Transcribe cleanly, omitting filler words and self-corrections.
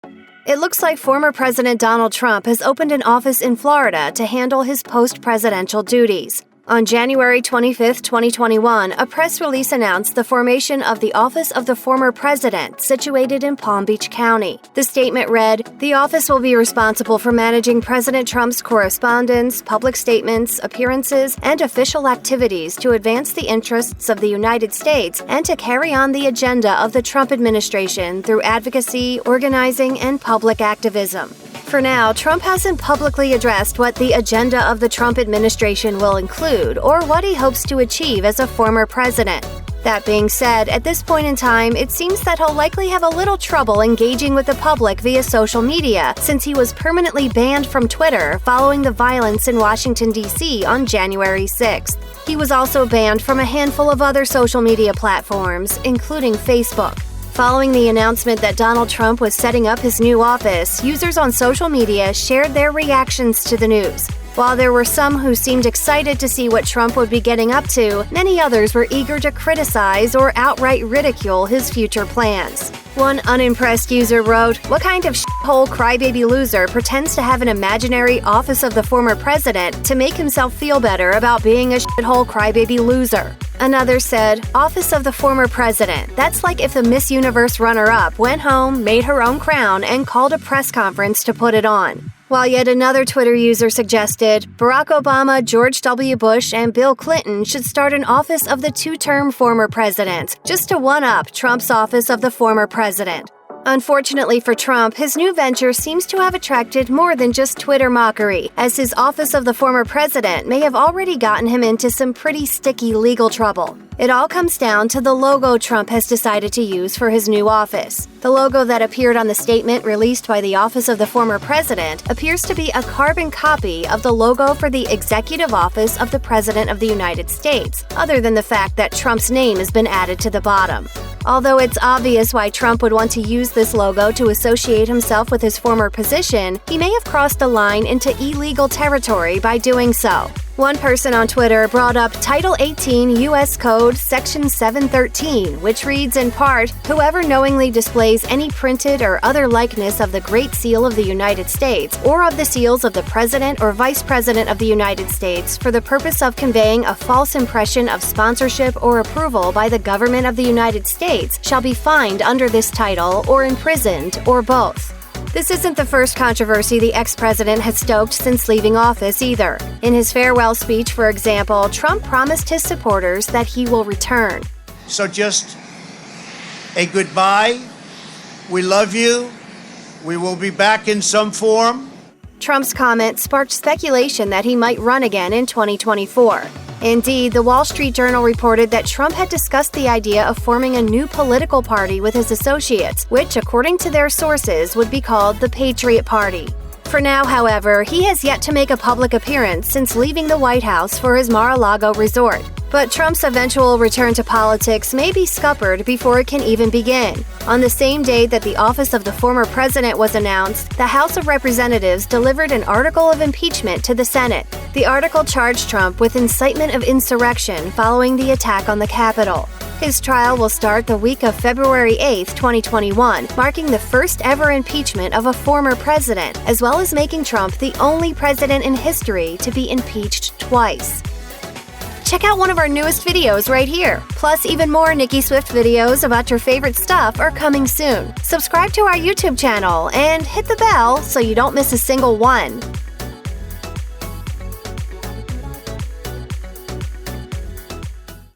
It looks like former President Donald Trump has opened an office in Florida to handle his post-presidential duties. On January 25, 2021, a press release announced the formation of the Office of the Former President, situated in Palm Beach County. The statement read, "The office will be responsible for managing President Trump's correspondence, public statements, appearances, and official activities to advance the interests of the United States and to carry on the agenda of the Trump administration through advocacy, organizing, and public activism." For now, Trump hasn't publicly addressed what the agenda of the Trump administration will include or what he hopes to achieve as a former president. That being said, at this point in time, it seems that he'll likely have a little trouble engaging with the public via social media since he was permanently banned from Twitter following the violence in Washington, D.C. on January 6th. He was also banned from a handful of other social media platforms, including Facebook. Following the announcement that Donald Trump was setting up his new office, users on social media shared their reactions to the news. While there were some who seemed excited to see what Trump would be getting up to, many others were eager to criticize or outright ridicule his future plans. One unimpressed user wrote, "What kind of shithole crybaby loser pretends to have an imaginary office of the former president to make himself feel better about being a shithole crybaby loser?" Another said, "Office of the former president. That's like if the Miss Universe runner-up went home, made her own crown, and called a press conference to put it on." While yet another Twitter user suggested, "Barack Obama, George W. Bush, and Bill Clinton should start an office of the two-term former president, just to one-up Trump's office of the former president." Unfortunately for Trump, his new venture seems to have attracted more than just Twitter mockery, as his office of the former president may have already gotten him into some pretty sticky legal trouble. It all comes down to the logo Trump has decided to use for his new office. The logo that appeared on the statement released by the office of the former president appears to be a carbon copy of the logo for the executive office of the President of the United States, other than the fact that Trump's name has been added to the bottom. Although it's obvious why Trump would want to use this logo to associate himself with his former position, he may have crossed a line into illegal territory by doing so. One person on Twitter brought up Title 18 U.S. Code Section 713, which reads in part, "Whoever knowingly displays any printed or other likeness of the Great Seal of the United States or of the seals of the President or Vice President of the United States for the purpose of conveying a false impression of sponsorship or approval by the government of the United States shall be fined under this title or imprisoned or both." This isn't the first controversy the ex-president has stoked since leaving office either. In his farewell speech, for example, Trump promised his supporters that he will return. So just a goodbye. We love you. We will be back in some form. Trump's comment sparked speculation that he might run again in 2024. Indeed, the Wall Street Journal reported that Trump had discussed the idea of forming a new political party with his associates, which, according to their sources, would be called the Patriot Party. For now, however, he has yet to make a public appearance since leaving the White House for his Mar-a-Lago resort. But Trump's eventual return to politics may be scuppered before it can even begin. On the same day that the office of the former president was announced, the House of Representatives delivered an article of impeachment to the Senate. The article charged Trump with incitement of insurrection following the attack on the Capitol. His trial will start the week of February 8, 2021, marking the first ever impeachment of a former president, as well as making Trump the only president in history to be impeached twice. Check out one of our newest videos right here. Plus, even more Nicki Swift videos about your favorite stuff are coming soon. Subscribe to our YouTube channel and hit the bell so you don't miss a single one.